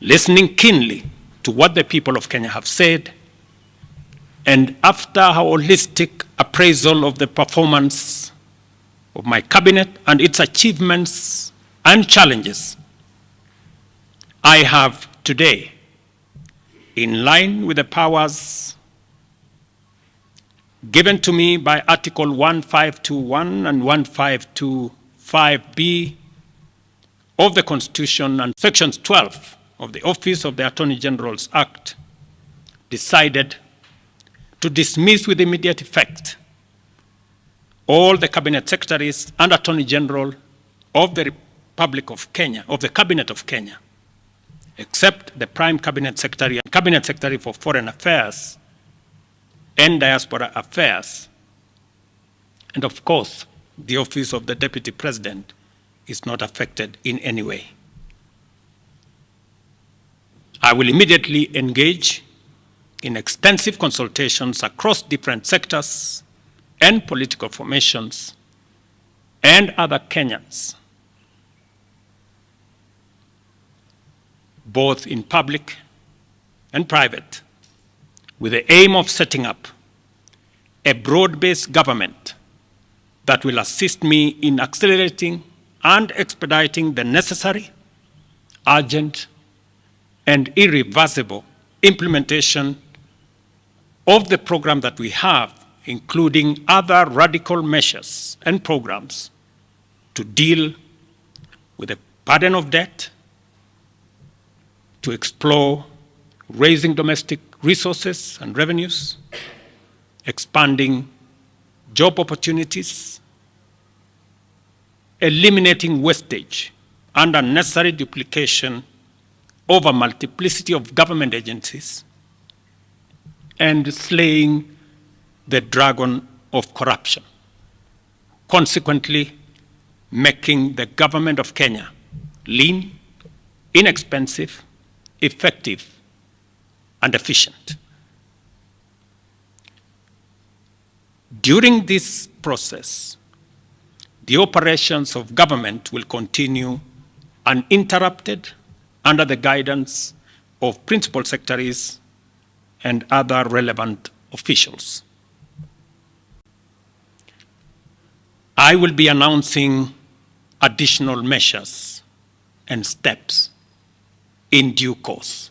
listening keenly to what the people of Kenya have said, and after a holistic appraisal of the performance of my cabinet and its achievements and challenges, I have today, in line with the powers given to me by Article 1521 and 1525B of the Constitution and Sections 12 of the Office of the Attorney General's Act, decided to dismiss with immediate effect all the Cabinet Secretaries and Attorney General of the Republic of Kenya, of the Cabinet of Kenya, except the Prime Cabinet Secretary and Cabinet Secretary for Foreign Affairs and Diaspora Affairs. And of course, the Office of the Deputy President is not affected in any way. I will immediately engage in extensive consultations across different sectors and political formations and other Kenyans, both in public and private, with the aim of setting up a broad-based government that will assist me in accelerating and expediting the necessary, urgent, and irreversible implementation of the program that we have, including other radical measures and programs to deal with the burden of debt, to explore raising domestic resources and revenues, expanding job opportunities, eliminating wastage and unnecessary duplication of a multiplicity of government agencies, and slaying the dragon of corruption, consequently making the government of Kenya lean, inexpensive, effective, and efficient. During this process, the operations of government will continue uninterrupted under the guidance of principal secretaries and other relevant officials. I will be announcing additional measures and steps in due course.